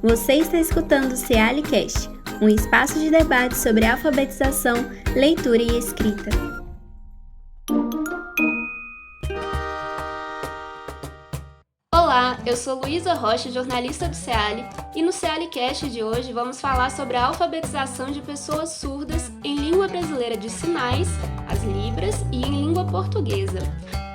Você está escutando o Cealicast, um espaço de debate sobre alfabetização, leitura e escrita. Olá, eu sou Luísa Rocha, jornalista do Ceali, e no Cealicast de hoje vamos falar sobre a alfabetização de pessoas surdas em língua brasileira de sinais, as libras, e em língua portuguesa.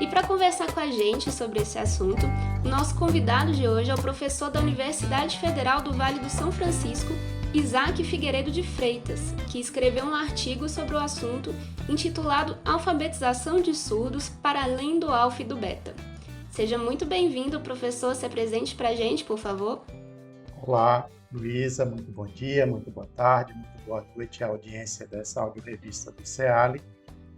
E para conversar com a gente sobre esse assunto, o nosso convidado de hoje é o professor da Universidade Federal do Vale do São Francisco, Isaac Figueiredo de Freitas, que escreveu um artigo sobre o assunto intitulado Alfabetização de Surdos para além do alfa e do beta. Seja muito bem-vindo, professor. Se apresente para a gente, por favor. Olá, Luísa. Muito bom dia, muito boa tarde, muito boa noite à audiência dessa audiorevista do Ceali.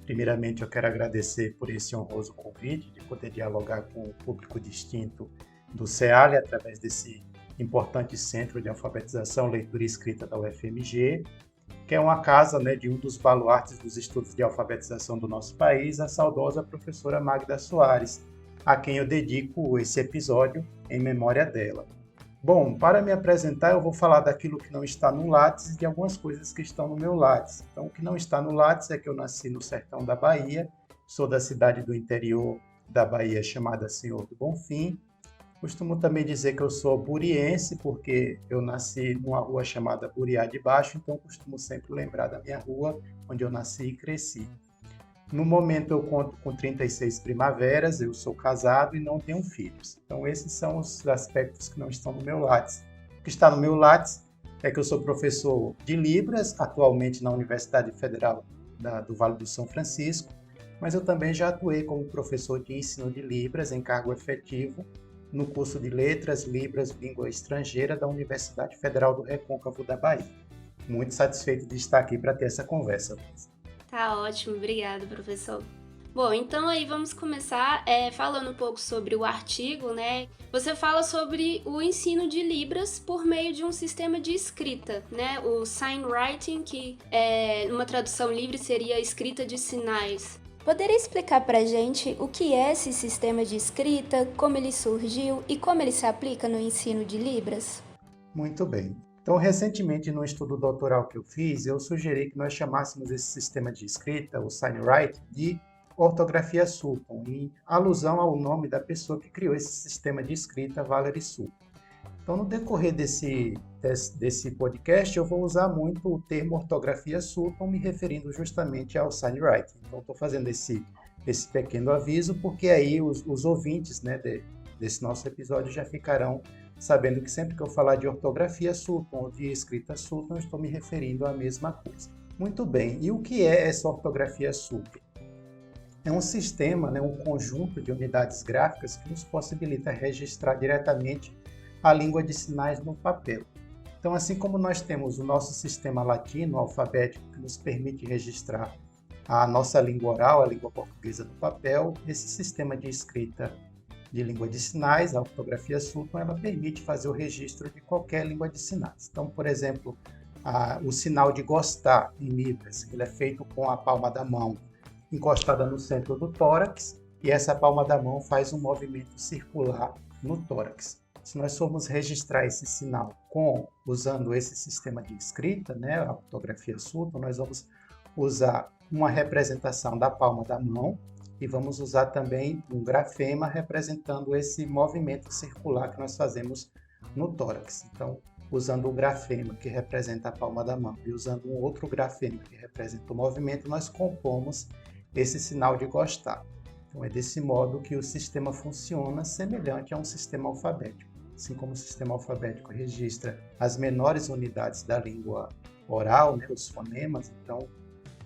Primeiramente, eu quero agradecer por esse honroso convite de poder dialogar com o público distinto do Ceali através desse importante centro de alfabetização, leitura e escrita da UFMG, que é uma casa, de um dos baluartes dos estudos de alfabetização do nosso país, a saudosa professora Magda Soares, a quem eu dedico esse episódio em memória dela. Bom, para me apresentar, eu vou falar daquilo que não está no Lattes e de algumas coisas que estão no meu Lattes. Então, o que não está no Lattes é que eu nasci no sertão da Bahia, sou da cidade do interior da Bahia chamada Senhor do Bonfim. Costumo também dizer que eu sou buriense, porque eu nasci numa rua chamada Buriá de Baixo, então costumo sempre lembrar da minha rua, onde eu nasci e cresci. No momento eu conto com 36 primaveras, eu sou casado e não tenho filhos. Então esses são os aspectos que não estão no meu Lattes. O que está no meu Lattes é que eu sou professor de Libras, atualmente na Universidade Federal do Vale do São Francisco, mas eu também já atuei como professor de ensino de Libras em cargo efetivo no curso de Letras, Libras, Língua Estrangeira da Universidade Federal do Recôncavo da Bahia. Muito satisfeito de estar aqui para ter essa conversa. Tá ótimo, obrigada, professor. Bom, então aí vamos começar falando um pouco sobre o artigo, né? Você fala sobre o ensino de Libras por meio de um sistema de escrita, né? O sign writing, que uma tradução livre seria escrita de sinais. Poderia explicar pra gente o que é esse sistema de escrita, como ele surgiu e como ele se aplica no ensino de Libras? Muito bem. Então, recentemente, no estudo doutoral que eu fiz, eu sugeri que nós chamássemos esse sistema de escrita, o signwriting, de ortografia Sutton, em alusão ao nome da pessoa que criou esse sistema de escrita, Valery Sutton. Então, no decorrer desse podcast, eu vou usar muito o termo ortografia Sutton, me referindo justamente ao signwriting. Então, estou fazendo esse pequeno aviso, porque aí os ouvintes desse nosso episódio já ficarão sabendo que sempre que eu falar de ortografia Sutton ou de escrita Sutton, eu estou me referindo à mesma coisa. Muito bem, e o que é essa ortografia Sutton? É um sistema, um conjunto de unidades gráficas que nos possibilita registrar diretamente a língua de sinais no papel. Então, assim como nós temos o nosso sistema latino alfabético que nos permite registrar a nossa língua oral, a língua portuguesa no papel, esse sistema de escrita de língua de sinais, a ortografia Sutton, ela permite fazer o registro de qualquer língua de sinais. Então, por exemplo, o sinal de gostar em Libras, ele é feito com a palma da mão encostada no centro do tórax, e essa palma da mão faz um movimento circular no tórax. Se nós formos registrar esse sinal usando esse sistema de escrita, a ortografia Sutton, nós vamos usar uma representação da palma da mão, e vamos usar também um grafema representando esse movimento circular que nós fazemos no tórax. Então, usando o grafema que representa a palma da mão e usando um outro grafema que representa o movimento, nós compomos esse sinal de gostar. Então, é desse modo que o sistema funciona, semelhante a um sistema alfabético. Assim como o sistema alfabético registra as menores unidades da língua oral, os fonemas, então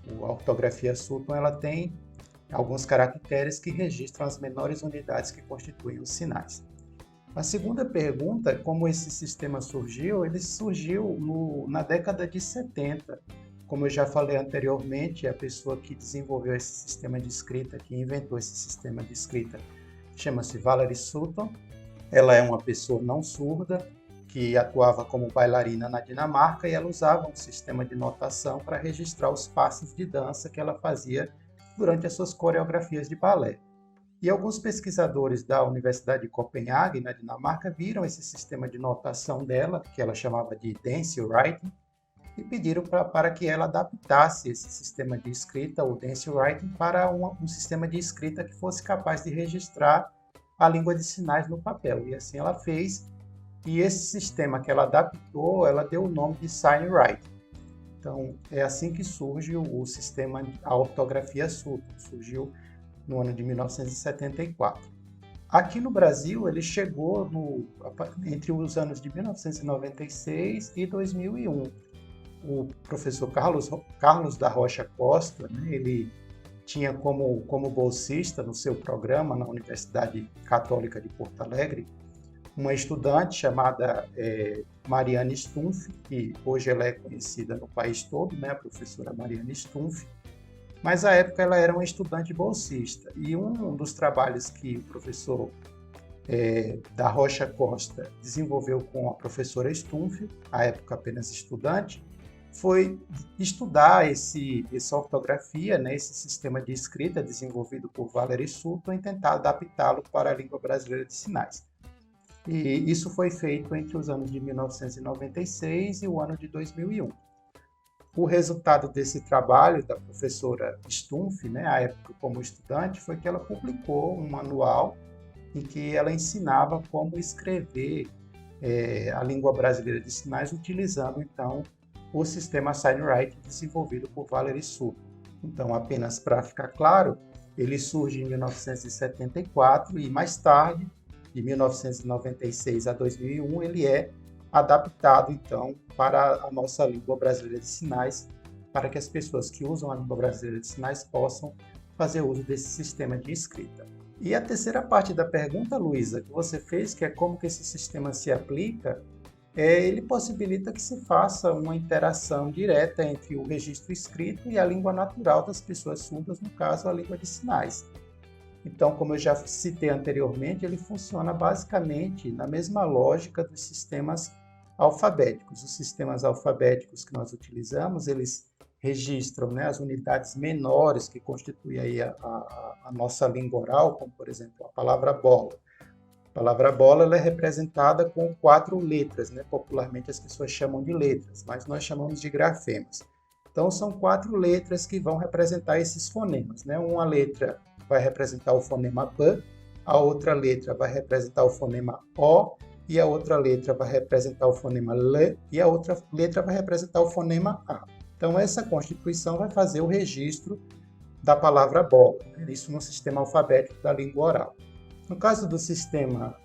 a ortografia Sutton ela tem alguns caracteres que registram as menores unidades que constituem os sinais. A segunda pergunta, como esse sistema surgiu, ele surgiu na década de 70. Como eu já falei anteriormente, a pessoa que desenvolveu esse sistema de escrita, que inventou esse sistema de escrita, chama-se Valery Sutton. Ela é uma pessoa não surda, que atuava como bailarina na Dinamarca, e ela usava um sistema de notação para registrar os passos de dança que ela fazia durante as suas coreografias de balé. E alguns pesquisadores da Universidade de Copenhague, na Dinamarca, viram esse sistema de notação dela, que ela chamava de Dance Writing, e pediram para que ela adaptasse esse sistema de escrita, o Dance Writing, para um sistema de escrita que fosse capaz de registrar a língua de sinais no papel. E assim ela fez, e esse sistema que ela adaptou, ela deu o nome de Sign Writing. Então, é assim que surge o sistema, a ortografia Sutton, surgiu no ano de 1974. Aqui no Brasil, ele chegou entre os anos de 1996 e 2001. O professor Carlos da Rocha Costa, né, ele tinha como bolsista no seu programa na Universidade Católica de Porto Alegre uma estudante chamada Mariane Stumpf, que hoje ela é conhecida no país todo, né, a professora Mariane Stumpf, mas à época ela era uma estudante bolsista. E um dos trabalhos que o professor da Rocha Costa desenvolveu com a professora Stumpf, à época apenas estudante, foi estudar essa ortografia, né, esse sistema de escrita desenvolvido por Valery Sutton e tentar adaptá-lo para a língua brasileira de sinais. E isso foi feito entre os anos de 1996 e o ano de 2001. O resultado desse trabalho da professora Stumpf, né, à época como estudante, foi que ela publicou um manual em que ela ensinava como escrever a língua brasileira de sinais utilizando, então, o sistema SignWriting desenvolvido por Valery Sutton. Então, apenas para ficar claro, ele surge em 1974 e mais tarde, de 1996 a 2001, ele é adaptado, então, para a nossa língua brasileira de sinais, para que as pessoas que usam a língua brasileira de sinais possam fazer uso desse sistema de escrita. E a terceira parte da pergunta, Luísa, que você fez, que é como que esse sistema se aplica, ele possibilita que se faça uma interação direta entre o registro escrito e a língua natural das pessoas surdas, no caso, a língua de sinais. Então, como eu já citei anteriormente, ele funciona basicamente na mesma lógica dos sistemas alfabéticos. Os sistemas alfabéticos que nós utilizamos, eles registram, né, as unidades menores que constituem aí a nossa língua oral, como, por exemplo, a palavra bola. A palavra bola ela é representada com 4 letras, né? Popularmente as pessoas chamam de letras, mas nós chamamos de grafemas. Então, são 4 letras que vão representar esses fonemas, né? Uma letra vai representar o fonema P, a outra letra vai representar o fonema O, e a outra letra vai representar o fonema L, e a outra letra vai representar o fonema A. Então, essa constituição vai fazer o registro da palavra bola, né? Isso no sistema alfabético da língua oral. No caso do sistema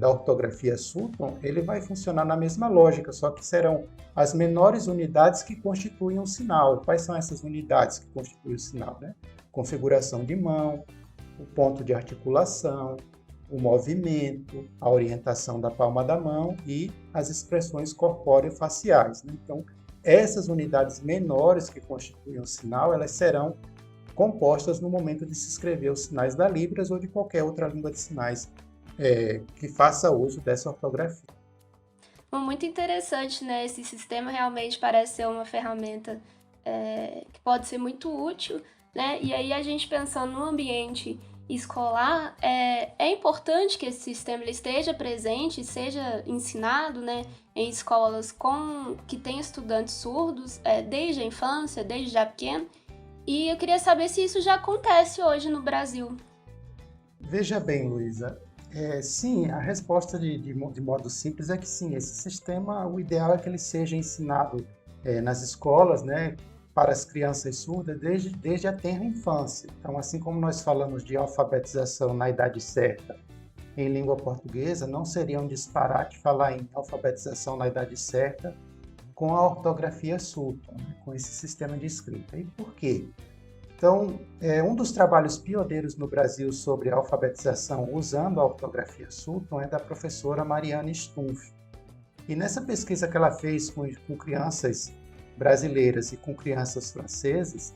da ortografia Sutton, ele vai funcionar na mesma lógica, só que serão as menores unidades que constituem um sinal. Quais são essas unidades que constituem o sinal, né? Configuração de mão, o ponto de articulação, o movimento, a orientação da palma da mão e as expressões corpóreo-faciais, né? Então, essas unidades menores que constituem o sinal, elas serão compostas no momento de se escrever os sinais da Libras ou de qualquer outra língua de sinais que faça uso dessa ortografia. Muito interessante, né? Esse sistema realmente parece ser uma ferramenta que pode ser muito útil, né? E aí a gente pensando no ambiente escolar, é importante que esse sistema ele esteja presente, seja ensinado, né, em escolas que têm estudantes surdos desde a infância, desde já pequeno. E eu queria saber se isso já acontece hoje no Brasil. Veja bem, Luísa, sim, a resposta de modo simples é que sim, esse sistema, o ideal é que ele seja ensinado nas escolas, né, para as crianças surdas desde a tenra infância. Então, assim como nós falamos de alfabetização na idade certa em língua portuguesa, não seria um disparate falar em alfabetização na idade certa com a ortografia Sutton, né, com esse sistema de escrita. E por quê? Então, um dos trabalhos pioneiros no Brasil sobre a alfabetização usando a ortografia Sutton é da professora Mariane Stumpf. E nessa pesquisa que ela fez com crianças brasileiras e com crianças francesas,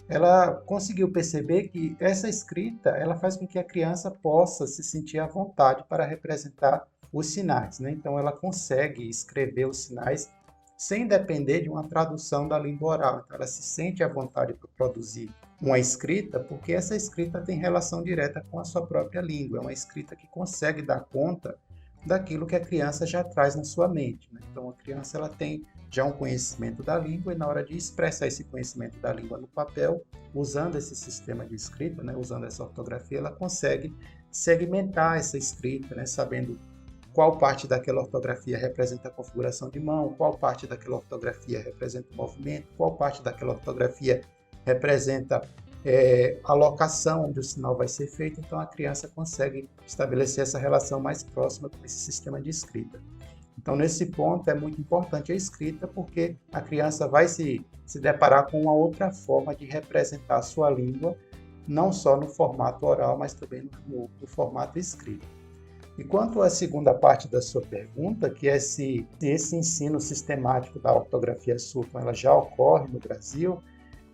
ela conseguiu perceber que essa escrita ela faz com que a criança possa se sentir à vontade para representar os sinais, né? Então, ela consegue escrever os sinais sem depender de uma tradução da língua oral. Então, ela se sente à vontade para produzir uma escrita, porque essa escrita tem relação direta com a sua própria língua, é uma escrita que consegue dar conta daquilo que a criança já traz na sua mente, né? Então, a criança ela tem já um conhecimento da língua e na hora de expressar esse conhecimento da língua no papel, usando esse sistema de escrita, né, usando essa ortografia, ela consegue segmentar essa escrita, né, sabendo qual parte daquela ortografia representa a configuração de mão, qual parte daquela ortografia representa o movimento, qual parte daquela ortografia representa a locação onde o sinal vai ser feito. Então, a criança consegue estabelecer essa relação mais próxima com esse sistema de escrita. Então, nesse ponto, é muito importante a escrita, porque a criança vai se deparar com uma outra forma de representar a sua língua, não só no formato oral, mas também no formato escrito. E quanto à segunda parte da sua pergunta, que é se esse ensino sistemático da ortografia Sultan ela já ocorre no Brasil,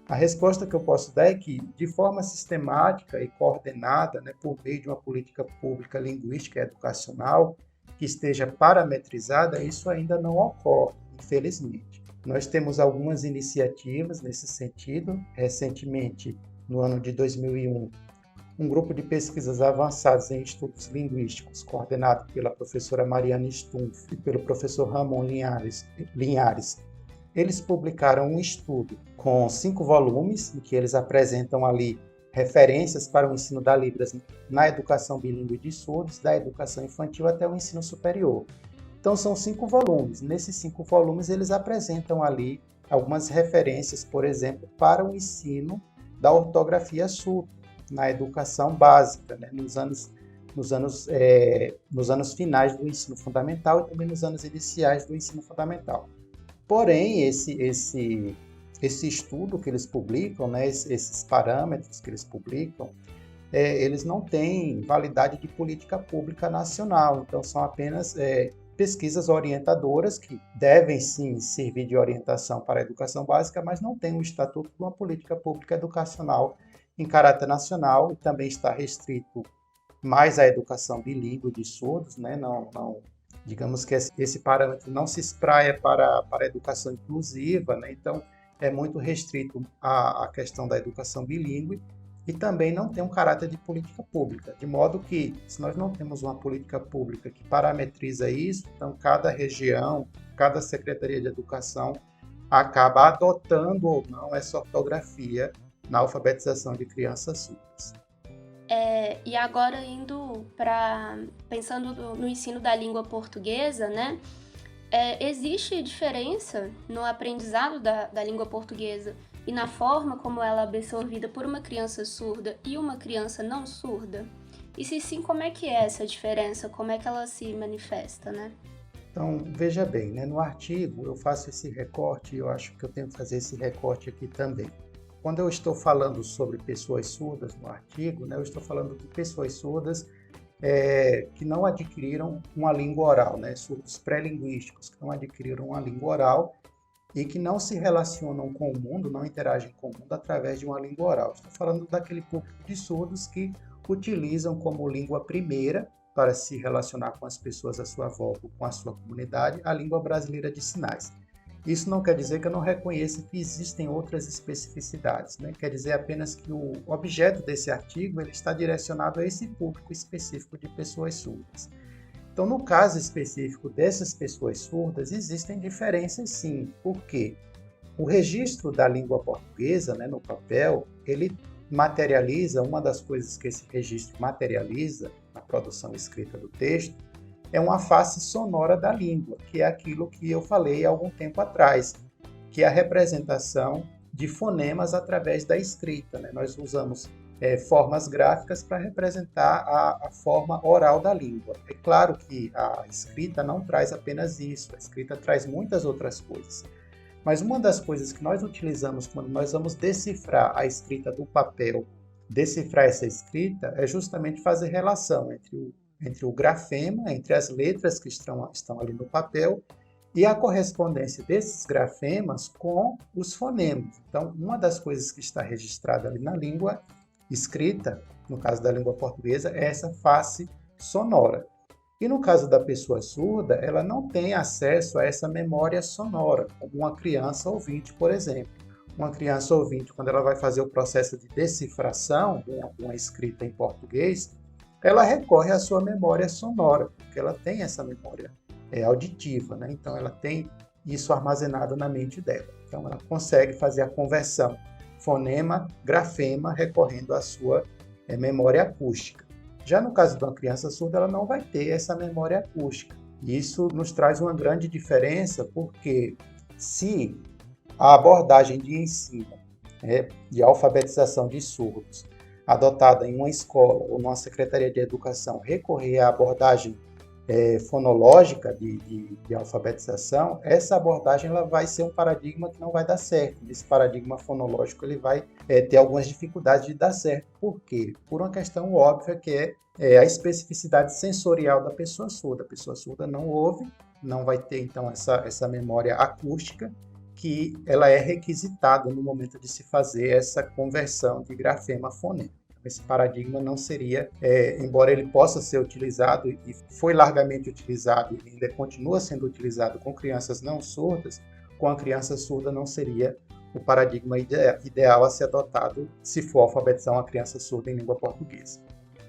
a resposta que eu posso dar é que, de forma sistemática e coordenada, né, por meio de uma política pública linguística e educacional que esteja parametrizada, isso ainda não ocorre, infelizmente. Nós temos algumas iniciativas nesse sentido. Recentemente, no ano de 2001, um grupo de pesquisas avançadas em estudos linguísticos, coordenado pela professora Mariana Stumpf e pelo professor Ramon Linhares, eles publicaram um estudo com 5 volumes, em que eles apresentam ali referências para o ensino da Libras na educação bilíngue de surdos, da educação infantil até o ensino superior. Então, são 5 volumes. Nesses 5 volumes, eles apresentam ali algumas referências, por exemplo, para o ensino da ortografia Sultan na educação básica, né, nos anos finais do ensino fundamental e também nos anos iniciais do ensino fundamental. Porém, esse estudo que eles publicam, né, esses parâmetros que eles publicam, eles não têm validade de política pública nacional, então são apenas pesquisas orientadoras que devem sim servir de orientação para a educação básica, mas não têm um estatuto de uma política pública educacional em caráter nacional, e também está restrito mais à educação bilíngue de surdos, né? Digamos que esse parâmetro não se espraia para a educação inclusiva, né? Então é muito restrito à questão da educação bilíngue e também não tem um caráter de política pública, de modo que, se nós não temos uma política pública que parametriza isso, então cada região, cada secretaria de educação acaba adotando ou não essa ortografia na alfabetização de crianças surdas. E agora pensando no ensino da língua portuguesa, né? Existe diferença no aprendizado da língua portuguesa e na forma como ela é absorvida por uma criança surda e uma criança não surda? E se sim, como é que é essa diferença? Como é que ela se manifesta, né? Então, veja bem, né? No artigo eu faço esse recorte e eu acho que eu tenho que fazer esse recorte aqui também. Quando eu estou falando sobre pessoas surdas no artigo, né, eu estou falando de pessoas surdas que não adquiriram uma língua oral, né, surdos pré-linguísticos, que não adquiriram uma língua oral e que não se relacionam com o mundo, não interagem com o mundo através de uma língua oral. Estou falando daquele público de surdos que utilizam como língua primeira para se relacionar com as pessoas à sua volta, com a sua comunidade, a língua brasileira de sinais. Isso não quer dizer que eu não reconheça que existem outras especificidades, né? Quer dizer apenas que o objeto desse artigo ele está direcionado a esse público específico de pessoas surdas. Então, no caso específico dessas pessoas surdas, existem diferenças sim. Por quê? O registro da língua portuguesa, né, no papel, ele materializa, uma das coisas que esse registro materializa na produção escrita do texto, é uma face sonora da língua, que é aquilo que eu falei há algum tempo atrás, que é a representação de fonemas através da escrita, né? Nós usamos formas gráficas para representar a forma oral da língua. É claro que a escrita não traz apenas isso, a escrita traz muitas outras coisas. Mas uma das coisas que nós utilizamos quando nós vamos decifrar a escrita do papel, decifrar essa escrita, é justamente fazer relação entre o grafema, entre as letras que estão ali no papel e a correspondência desses grafemas com os fonemas. Então, uma das coisas que está registrada ali na língua escrita, no caso da língua portuguesa, é essa face sonora. E no caso da pessoa surda, ela não tem acesso a essa memória sonora, como uma criança ouvinte, por exemplo. uma criança ouvinte, quando ela vai fazer o processo de decifração de uma escrita em português, ela recorre à sua memória sonora, porque ela tem essa memória auditiva, né? Então ela tem isso armazenado na mente dela. Então ela consegue fazer a conversão fonema-grafema recorrendo à sua memória acústica. Já no caso de uma criança surda, ela não vai ter essa memória acústica. E isso nos traz uma grande diferença, porque se a abordagem de ensino de alfabetização de surdos adotada em uma escola ou numa secretaria de educação recorrer à abordagem fonológica de alfabetização, essa abordagem ela vai ser um paradigma que não vai dar certo. Esse paradigma fonológico ele vai ter algumas dificuldades de dar certo. Por quê? Por uma questão óbvia que é a especificidade sensorial da pessoa surda. A pessoa surda não ouve, não vai ter então essa memória acústica que ela é requisitada no momento de se fazer essa conversão de grafema a fonema. Esse paradigma não seria, embora ele possa ser utilizado e foi largamente utilizado e ainda continua sendo utilizado com crianças não surdas, com a criança surda não seria o paradigma ideal a ser adotado se for alfabetizar uma criança surda em língua portuguesa.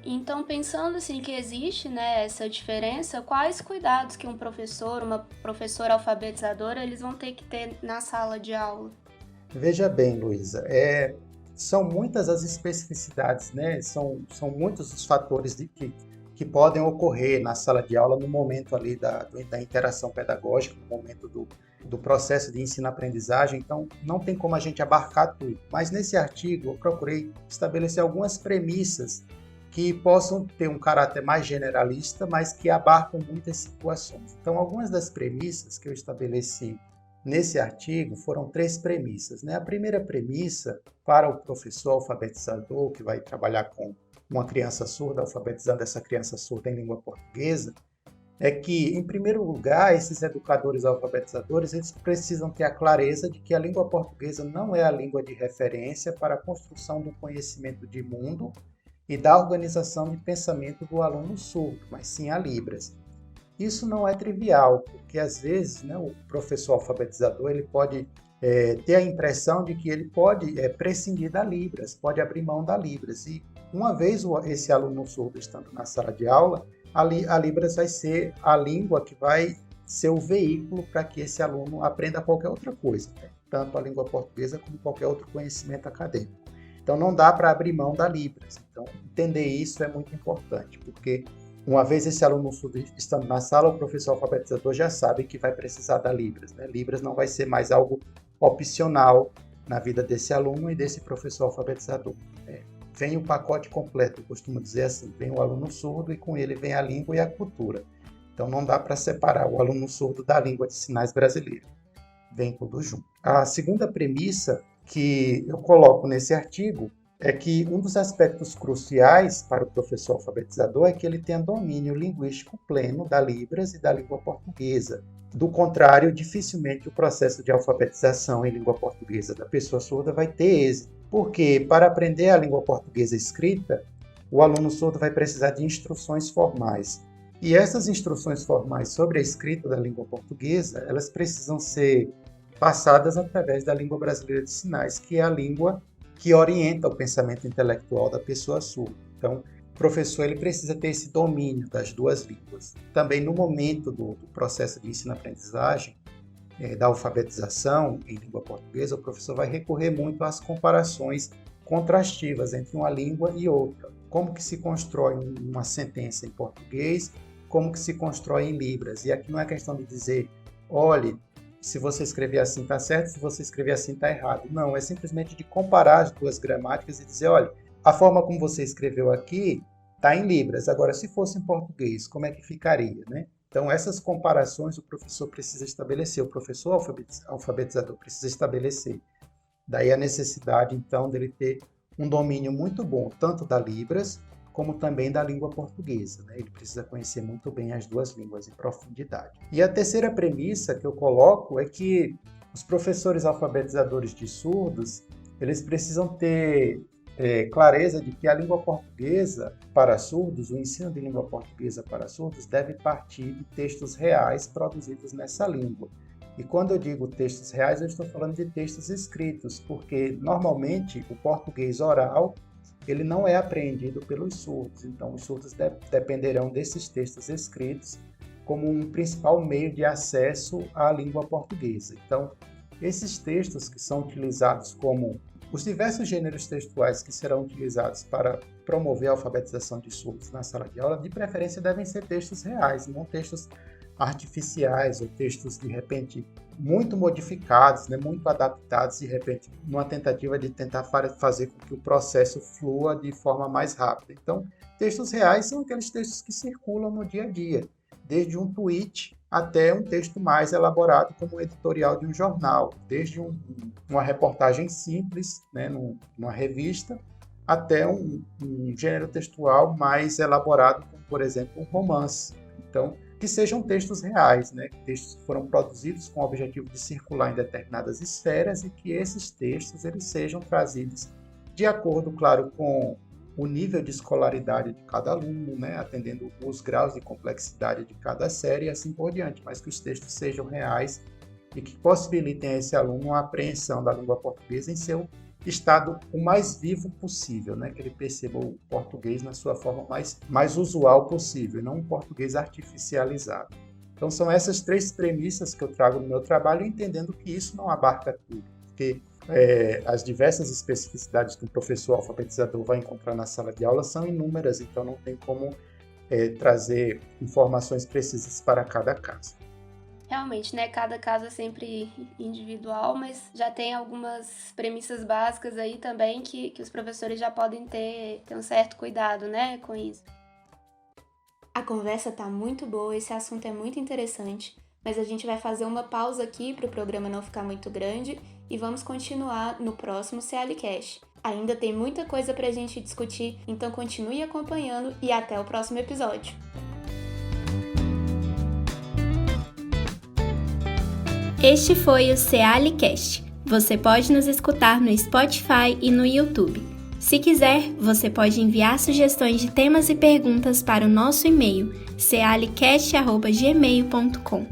Então, pensando assim que existe, né, essa diferença, quais cuidados que um professor, uma professora alfabetizadora, eles vão ter que ter na sala de aula? Veja bem, Luísa, são muitas as especificidades, né? São muitos os fatores que podem ocorrer na sala de aula no momento ali da interação pedagógica, no momento do processo de ensino-aprendizagem. Então, não tem como a gente abarcar tudo. Mas nesse artigo eu procurei estabelecer algumas premissas que possam ter um caráter mais generalista, mas que abarcam muitas situações. Então, algumas das premissas que eu estabeleci nesse artigo foram 3 premissas, né? A primeira premissa para o professor alfabetizador que vai trabalhar com uma criança surda, alfabetizando essa criança surda em língua portuguesa, é que, em primeiro lugar, esses educadores alfabetizadores eles precisam ter a clareza de que a língua portuguesa não é a língua de referência para a construção do conhecimento de mundo e da organização de pensamento do aluno surdo, mas sim a Libras. Isso não é trivial, porque às vezes, né, o professor alfabetizador ele pode ter a impressão de que ele pode prescindir da Libras, pode abrir mão da Libras. E uma vez esse aluno surdo estando na sala de aula, a Libras vai ser a língua que vai ser o veículo para que esse aluno aprenda qualquer outra coisa, né? Tanto a língua portuguesa como qualquer outro conhecimento acadêmico. Então não dá para abrir mão da Libras. Então entender isso é muito importante, porque uma vez esse aluno surdo estando na sala, o professor alfabetizador já sabe que vai precisar da Libras, né? Libras não vai ser mais algo opcional na vida desse aluno e desse professor alfabetizador. Vem o pacote completo, eu costumo dizer assim, vem o aluno surdo e com ele vem a língua e a cultura. Então não dá para separar o aluno surdo da língua de sinais brasileira. Vem tudo junto. A segunda premissa que eu coloco nesse artigo é que um dos aspectos cruciais para o professor alfabetizador é que ele tenha domínio linguístico pleno da Libras e da língua portuguesa. Do contrário, dificilmente o processo de alfabetização em língua portuguesa da pessoa surda vai ter êxito, porque para aprender a língua portuguesa escrita, o aluno surdo vai precisar de instruções formais. E essas instruções formais sobre a escrita da língua portuguesa, elas precisam ser passadas através da língua brasileira de sinais, que é a língua que orienta o pensamento intelectual da pessoa surda. Então, o professor ele precisa ter esse domínio das duas línguas. Também no momento do processo de ensino-aprendizagem, da alfabetização em língua portuguesa, o professor vai recorrer muito às comparações contrastivas entre uma língua e outra. Como que se constrói uma sentença em português, como que se constrói em Libras. E aqui não é questão de dizer, olhe, se você escrever assim está certo, se você escrever assim está errado. Não, é simplesmente de comparar as duas gramáticas e dizer, olha, a forma como você escreveu aqui está em Libras. Agora, se fosse em português, como é que ficaria, né? Então, essas comparações o professor precisa estabelecer, o professor alfabetizador precisa estabelecer. Daí a necessidade, então, dele ter um domínio muito bom, tanto da Libras, como também da língua portuguesa, né? Ele precisa conhecer muito bem as duas línguas em profundidade. E a terceira premissa que eu coloco é que os professores alfabetizadores de surdos, eles precisam ter clareza de que a língua portuguesa para surdos, o ensino de língua portuguesa para surdos deve partir de textos reais produzidos nessa língua. E quando eu digo textos reais, eu estou falando de textos escritos, porque normalmente o português oral ele não é apreendido pelos surdos, então os surdos dependerão desses textos escritos como um principal meio de acesso à língua portuguesa. Então, esses textos que são utilizados como os diversos gêneros textuais que serão utilizados para promover a alfabetização de surdos na sala de aula, de preferência devem ser textos reais, não textos artificiais ou textos, de repente, muito modificados, né, muito adaptados, de repente, numa tentativa de tentar fazer com que o processo flua de forma mais rápida. Então, textos reais são aqueles textos que circulam no dia a dia, desde um tweet até um texto mais elaborado como um editorial de um jornal, desde uma reportagem simples, né, numa revista, até um gênero textual mais elaborado, como, por exemplo, um romance. Então, que sejam textos reais, né? Textos que foram produzidos com o objetivo de circular em determinadas esferas e que esses textos eles sejam trazidos de acordo, claro, com o nível de escolaridade de cada aluno, né? Atendendo os graus de complexidade de cada série e assim por diante, mas que os textos sejam reais e que possibilitem a esse aluno uma apreensão da língua portuguesa em seu estado o mais vivo possível, né? Que ele perceba o português na sua forma mais usual possível, não um português artificializado. Então são essas três premissas que eu trago no meu trabalho, entendendo que isso não abarca tudo, porque as diversas especificidades que um professor alfabetizador vai encontrar na sala de aula são inúmeras, então não tem como trazer informações precisas para cada caso. Realmente, né? Cada caso é sempre individual, mas já tem algumas premissas básicas aí também que os professores já podem ter um certo cuidado, né, com isso. A conversa tá muito boa, esse assunto é muito interessante, mas a gente vai fazer uma pausa aqui para o programa não ficar muito grande e vamos continuar no próximo CLCast. Ainda tem muita coisa pra gente discutir, então continue acompanhando e até o próximo episódio. Este foi o CEALI-Cast. Você pode nos escutar no Spotify e no YouTube. Se quiser, você pode enviar sugestões de temas e perguntas para o nosso e-mail cealicast@gmail.com.